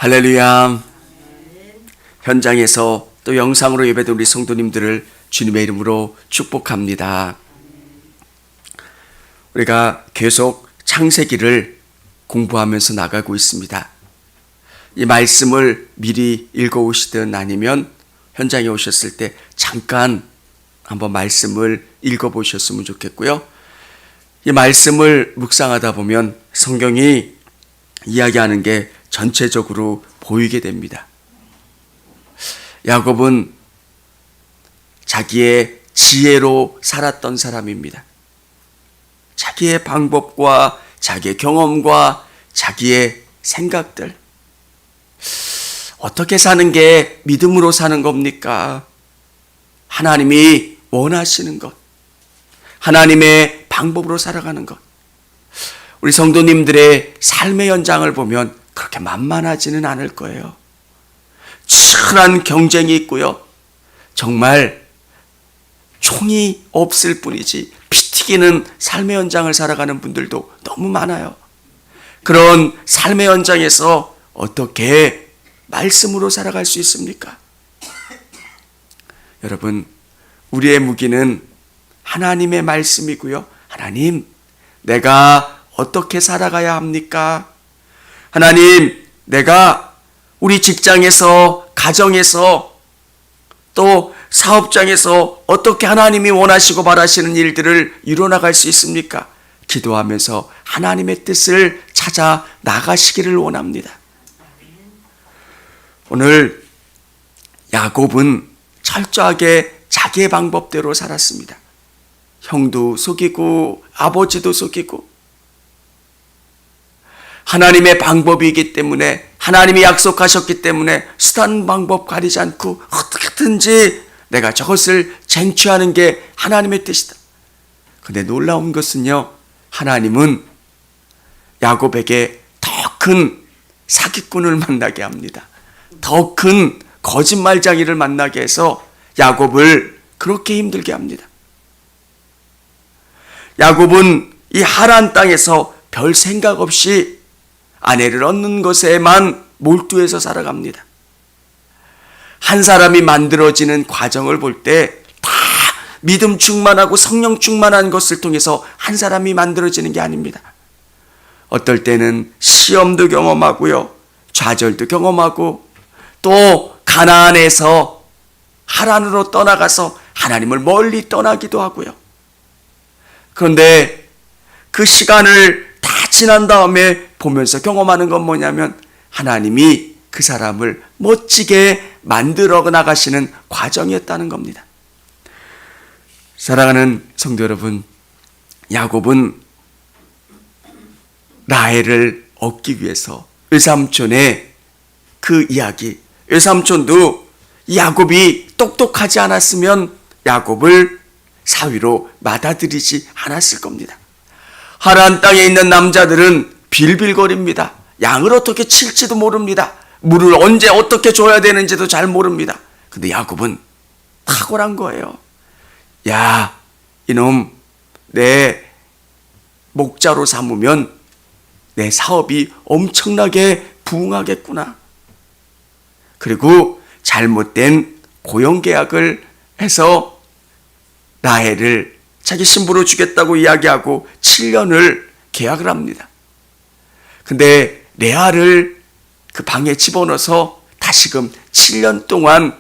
할렐루야. 현장에서 또 영상으로 예배드린 우리 성도님들을 주님의 이름으로 축복합니다. 우리가 계속 창세기를 공부하면서 나가고 있습니다. 이 말씀을 미리 읽어오시든 아니면 현장에 오셨을 때 잠깐 한번 말씀을 읽어보셨으면 좋겠고요. 이 말씀을 묵상하다 보면 성경이 이야기하는 게 전체적으로 보이게 됩니다. 야곱은 자기의 지혜로 살았던 사람입니다. 자기의 방법과 자기의 경험과 자기의 생각들, 어떻게 사는 게 믿음으로 사는 겁니까? 하나님이 원하시는 것, 하나님의 방법으로 살아가는 것. 우리 성도님들의 삶의 현장을 보면 그렇게 만만하지는 않을 거예요. 치열한 경쟁이 있고요. 정말 총이 없을 뿐이지 피 튀기는 삶의 현장을 살아가는 분들도 너무 많아요. 그런 삶의 현장에서 어떻게 말씀으로 살아갈 수 있습니까? 여러분, 우리의 무기는 하나님의 말씀이고요. 하나님, 내가 어떻게 살아가야 합니까? 하나님, 내가 우리 직장에서, 가정에서, 또 사업장에서 어떻게 하나님이 원하시고 바라시는 일들을 이뤄나갈 수 있습니까? 기도하면서 하나님의 뜻을 찾아 나가시기를 원합니다. 오늘 야곱은 철저하게 자기의 방법대로 살았습니다. 형도 속이고 아버지도 속이고, 하나님의 방법이기 때문에, 하나님이 약속하셨기 때문에 수단 방법 가리지 않고 어떻게든지 내가 저것을 쟁취하는 게 하나님의 뜻이다. 근데 놀라운 것은요, 하나님은 야곱에게 더 큰 사기꾼을 만나게 합니다. 더 큰 거짓말쟁이를 만나게 해서 야곱을 그렇게 힘들게 합니다. 야곱은 이 하란 땅에서 별 생각 없이 아내를 얻는 것에만 몰두해서 살아갑니다. 한 사람이 만들어지는 과정을 볼 때 다 믿음 충만하고 성령 충만한 것을 통해서 한 사람이 만들어지는 게 아닙니다. 어떨 때는 시험도 경험하고요, 좌절도 경험하고, 또 가나안에서 하란으로 떠나가서 하나님을 멀리 떠나기도 하고요. 그런데 그 시간을 다 지난 다음에 보면서 경험하는 건 뭐냐면 하나님이 그 사람을 멋지게 만들어 나가시는 과정이었다는 겁니다. 사랑하는 성도 여러분, 야곱은 라헬을 얻기 위해서 외삼촌의 그 이야기, 외삼촌도 야곱이 똑똑하지 않았으면 야곱을 사위로 받아들이지 않았을 겁니다. 하란 땅에 있는 남자들은 빌빌거립니다. 양을 어떻게 칠지도 모릅니다. 물을 언제 어떻게 줘야 되는지도 잘 모릅니다. 근데 야곱은 탁월한 거예요. 야, 이놈 내 목자로 삼으면 내 사업이 엄청나게 부흥하겠구나. 그리고 잘못된 고용계약을 해서 라헬을 자기 신부로 주겠다고 이야기하고 7년을 계약을 합니다. 근데 레아를 그 방에 집어넣어서 다시금 7년 동안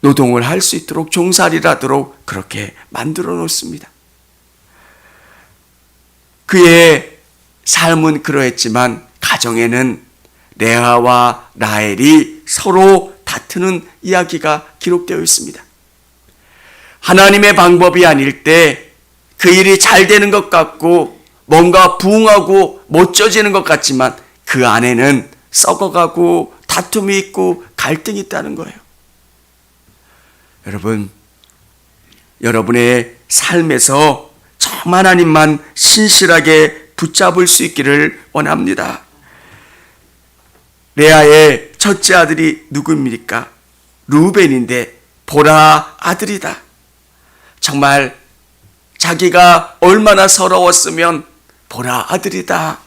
노동을 할 수 있도록, 종살이를 하도록 그렇게 만들어 놓습니다. 그의 삶은 그러했지만 가정에는 레아와 라헬이 서로 다투는 이야기가 기록되어 있습니다. 하나님의 방법이 아닐 때 그 일이 잘 되는 것 같고 뭔가 부흥하고 멋져지는 것 같지만 그 안에는 썩어가고 다툼이 있고 갈등이 있다는 거예요. 여러분, 여러분의 삶에서 참 하나님만 신실하게 붙잡을 수 있기를 원합니다. 레아의 첫째 아들이 누구입니까? 루벤인데 보라 아들이다. 정말 자기가 얼마나 서러웠으면 보라 아들이다.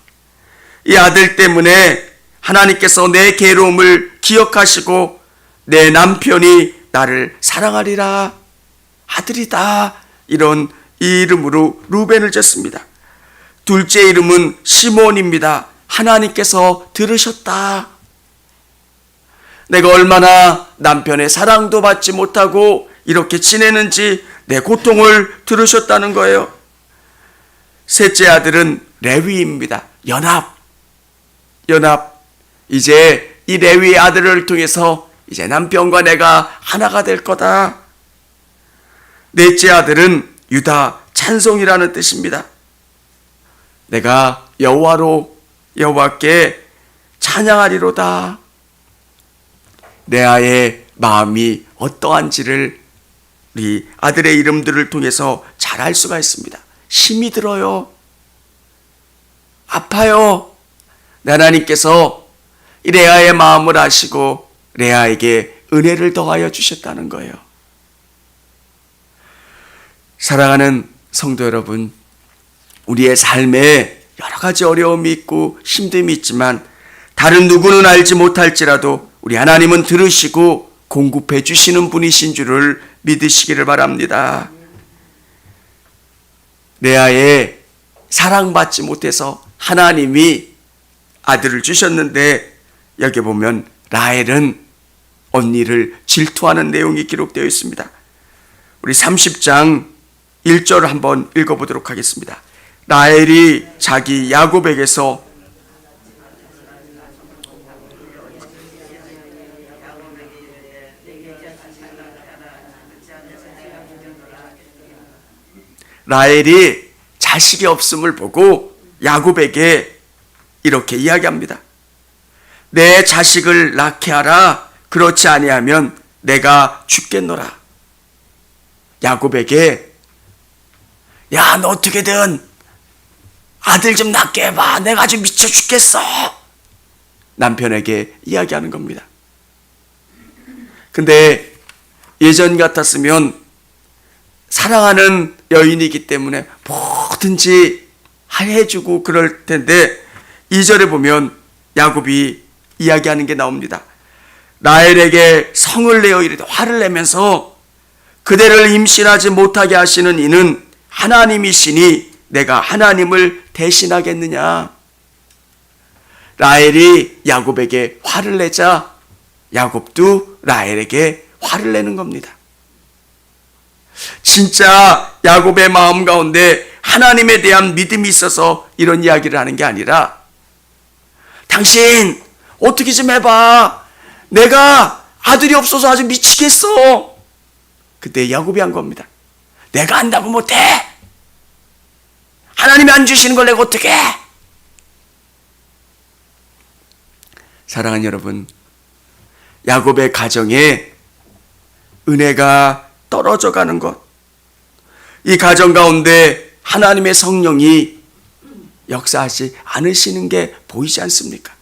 이 아들 때문에 하나님께서 내 괴로움을 기억하시고 내 남편이 나를 사랑하리라. 아들이다. 이런 이 이름으로 루벤을 졌습니다. 둘째 이름은 시몬입니다. 하나님께서 들으셨다. 내가 얼마나 남편의 사랑도 받지 못하고 이렇게 지내는지 내 고통을 들으셨다는 거예요. 셋째 아들은 레위입니다. 연합. 이제 이 레위의 아들을 통해서 이제 남편과 내가 하나가 될 거다. 넷째 아들은 유다, 찬송이라는 뜻입니다. 내가 여호와께 찬양하리로다. 레아의 마음이 어떠한지를 우리 아들의 이름들을 통해서 잘 알 수가 있습니다. 힘이 들어요. 아파요. 하나님께서 레아의 마음을 아시고 레아에게 은혜를 더하여 주셨다는 거예요. 사랑하는 성도 여러분, 우리의 삶에 여러 가지 어려움이 있고 힘듦이 있지만 다른 누구는 알지 못할지라도 우리 하나님은 들으시고 공급해 주시는 분이신 줄을 믿으시기를 바랍니다. 레아의 사랑받지 못해서 하나님이 아들을 주셨는데 여기 보면 라헬은 언니를 질투하는 내용이 기록되어 있습니다. 우리 30장 1절 한번 읽어보도록 하겠습니다. 라헬이 자기 야곱에게서 라헬이 자식이 없음을 보고 야곱에게 이렇게 이야기합니다. 내 자식을 낳게 하라. 그렇지 아니하면 내가 죽겠노라. 야곱에게 야, 너 어떻게든 아들 좀 낳게 해봐. 내가 아주 미쳐 죽겠어. 남편에게 이야기하는 겁니다. 근데 예전 같았으면 사랑하는 여인이기 때문에 뭐든지 해주고 그럴 텐데 2절에 보면 야곱이 이야기하는 게 나옵니다. 라헬에게 성을 내어 이르되 화를 내면서 그대를 임신하지 못하게 하시는 이는 하나님이시니 내가 하나님을 대신하겠느냐. 라헬이 야곱에게 화를 내자 야곱도 라헬에게 화를 내는 겁니다. 진짜 야곱의 마음 가운데 하나님에 대한 믿음이 있어서 이런 이야기를 하는 게 아니라 당신 어떻게 좀 해봐. 내가 아들이 없어서 아주 미치겠어. 그때 야곱이 한 겁니다. 내가 한다고 못해. 하나님이 안 주시는 걸 내가 어떻게 해. 사랑하는 여러분, 야곱의 가정에 은혜가 떨어져 가는 것, 이 가정 가운데 하나님의 성령이 역사하지 않으시는 게 보이지 않습니까?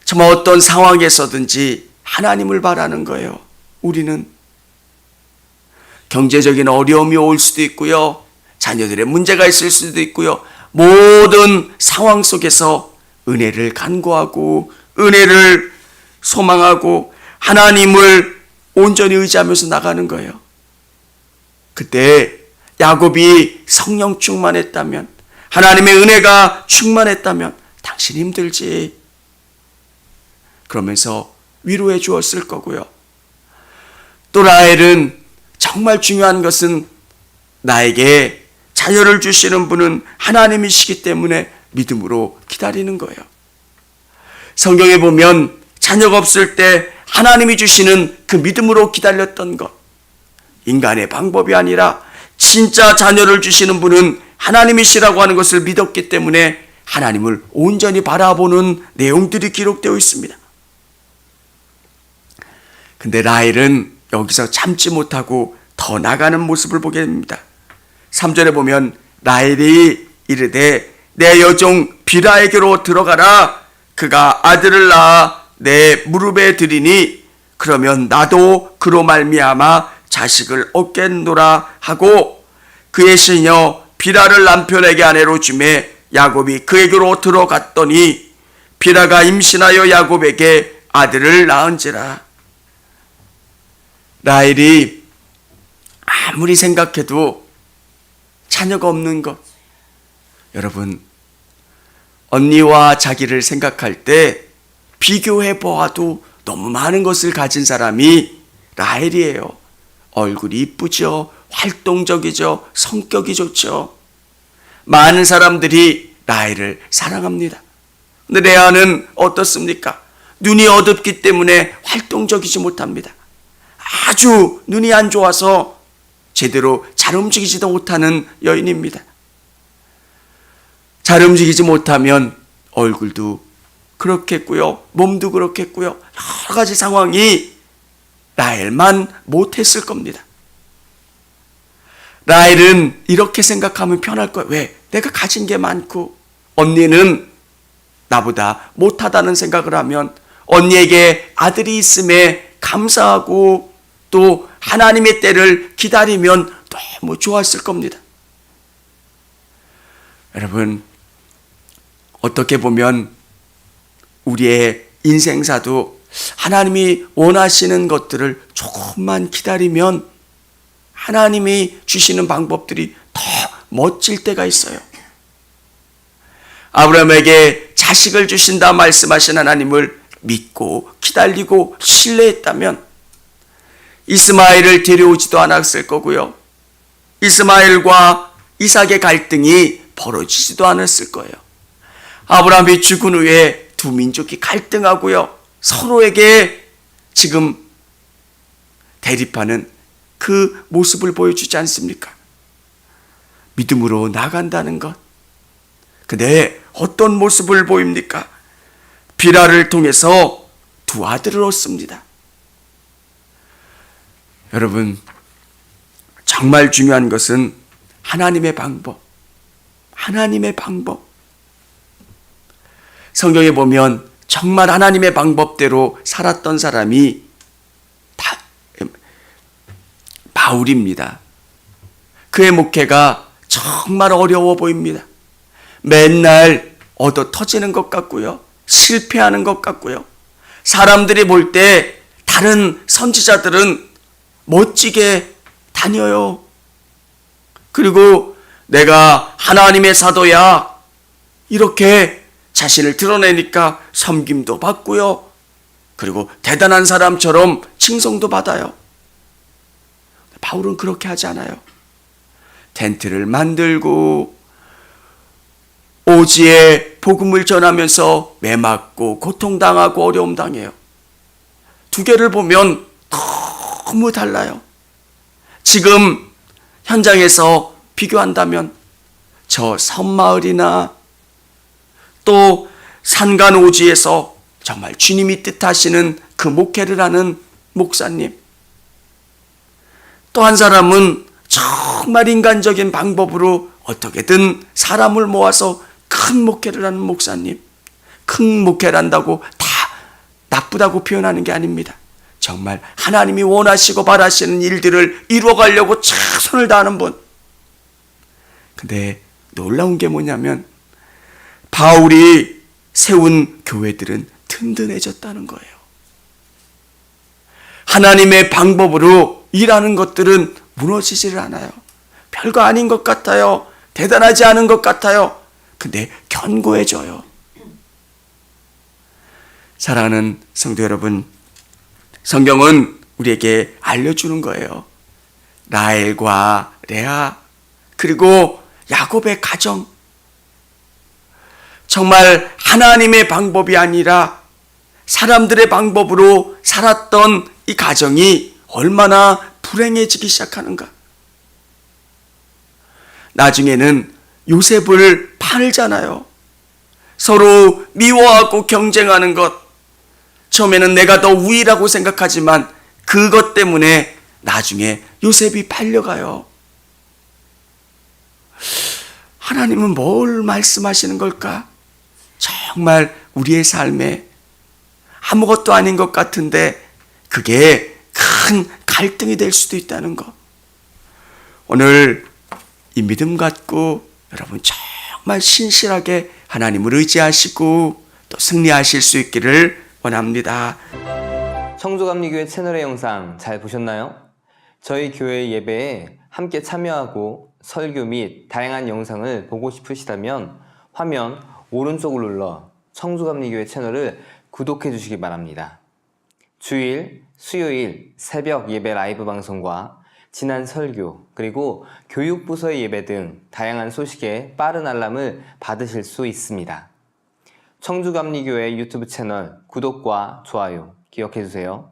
정말 어떤 상황에서든지 하나님을 바라는 거예요. 우리는 경제적인 어려움이 올 수도 있고요. 자녀들의 문제가 있을 수도 있고요. 모든 상황 속에서 은혜를 간구하고 은혜를 소망하고 하나님을 온전히 의지하면서 나가는 거예요. 그때 야곱이 성령 충만했다면, 하나님의 은혜가 충만했다면 당신 힘들지. 그러면서 위로해 주었을 거고요. 또 라헬은 정말 중요한 것은 나에게 자녀를 주시는 분은 하나님이시기 때문에 믿음으로 기다리는 거예요. 성경에 보면 자녀가 없을 때 하나님이 주시는 그 믿음으로 기다렸던 것, 인간의 방법이 아니라 진짜 자녀를 주시는 분은 하나님이시라고 하는 것을 믿었기 때문에 하나님을 온전히 바라보는 내용들이 기록되어 있습니다. 근데 라헬은 여기서 참지 못하고 더 나가는 모습을 보게 됩니다. 3절에 보면 라헬이 이르되 내 여종 비라에게로 들어가라. 그가 아들을 낳아 내 무릎에 드리니 그러면 나도 그로 말미암아 자식을 얻겠노라 하고 그의 시녀 비라를 남편에게 아내로 주매 야곱이 그에게로 들어갔더니 비라가 임신하여 야곱에게 아들을 낳은지라. 라헬이 아무리 생각해도 자녀가 없는 것. 여러분, 언니와 자기를 생각할 때 비교해 보아도 너무 많은 것을 가진 사람이 라헬이에요. 얼굴이 이쁘죠, 활동적이죠, 성격이 좋죠. 많은 사람들이 라헬을 사랑합니다. 근데 레아는 어떻습니까? 눈이 어둡기 때문에 활동적이지 못합니다. 아주 눈이 안 좋아서 제대로 잘 움직이지도 못하는 여인입니다. 잘 움직이지 못하면 얼굴도 그렇겠고요, 몸도 그렇겠고요, 여러 가지 상황이 라헬만 못했을 겁니다. 라헬은 이렇게 생각하면 편할 거예요. 왜? 내가 가진 게 많고 언니는 나보다 못하다는 생각을 하면 언니에게 아들이 있음에 감사하고 또 하나님의 때를 기다리면 너무 좋았을 겁니다. 여러분, 어떻게 보면 우리의 인생사도 하나님이 원하시는 것들을 조금만 기다리면 하나님이 주시는 방법들이 더 멋질 때가 있어요. 아브라함에게 자식을 주신다 말씀하신 하나님을 믿고 기다리고 신뢰했다면 이스마엘을 데려오지도 않았을 거고요, 이스마엘과 이삭의 갈등이 벌어지지도 않았을 거예요. 아브라함이 죽은 후에 두 민족이 갈등하고요, 서로에게 지금 대립하는 그 모습을 보여주지 않습니까? 믿음으로 나간다는 것. 근데 어떤 모습을 보입니까? 비라를 통해서 두 아들을 얻습니다. 여러분, 정말 중요한 것은 하나님의 방법. 하나님의 방법. 성경에 보면 정말 하나님의 방법대로 살았던 사람이 다 바울입니다. 그의 목회가 정말 어려워 보입니다. 맨날 얻어 터지는 것 같고요, 실패하는 것 같고요, 사람들이 볼 때 다른 선지자들은 멋지게 다녀요. 그리고 내가 하나님의 사도야 이렇게 자신을 드러내니까 섬김도 받고요, 그리고 대단한 사람처럼 칭송도 받아요. 바울은 그렇게 하지 않아요. 텐트를 만들고 오지에 복음을 전하면서 매맞고 고통당하고 어려움 당해요. 두 개를 보면 너무 달라요. 지금 현장에서 비교한다면 저 섬마을이나 또 산간 오지에서 정말 주님이 뜻하시는 그 목회를 하는 목사님, 또 한 사람은 정말 인간적인 방법으로 어떻게든 사람을 모아서 큰 목회를 하는 목사님. 큰 목회를 한다고 다 나쁘다고 표현하는 게 아닙니다. 정말 하나님이 원하시고 바라시는 일들을 이루어가려고 최선을 다하는 분. 근데 놀라운 게 뭐냐면 바울이 세운 교회들은 든든해졌다는 거예요. 하나님의 방법으로 일하는 것들은 무너지지를 않아요. 별거 아닌 것 같아요. 대단하지 않은 것 같아요. 근데 견고해져요. 사랑하는 성도 여러분, 성경은 우리에게 알려주는 거예요. 라헬과 레아, 그리고 야곱의 가정. 정말 하나님의 방법이 아니라 사람들의 방법으로 살았던 이 가정이 얼마나 불행해지기 시작하는가. 나중에는 요셉을 팔잖아요. 서로 미워하고 경쟁하는 것. 처음에는 내가 더 우위라고 생각하지만 그것 때문에 나중에 요셉이 팔려가요. 하나님은 뭘 말씀하시는 걸까? 정말 우리의 삶에 아무것도 아닌 것 같은데 그게 큰 갈등이 될 수도 있다는 것. 오늘 이 믿음 갖고 여러분 정말 신실하게 하나님을 의지하시고 또 승리하실 수 있기를 원합니다. 청주감리교회 채널의 영상 잘 보셨나요? 저희 교회 예배에 함께 참여하고 설교 및 다양한 영상을 보고 싶으시다면 화면 오른쪽을 눌러 청주감리교회 채널을 구독해 주시기 바랍니다. 주일, 수요일 새벽 예배 라이브 방송과 지난 설교, 그리고 교육부서의 예배 등 다양한 소식에 빠른 알람을 받으실 수 있습니다. 청주감리교회 유튜브 채널 구독과 좋아요 기억해 주세요.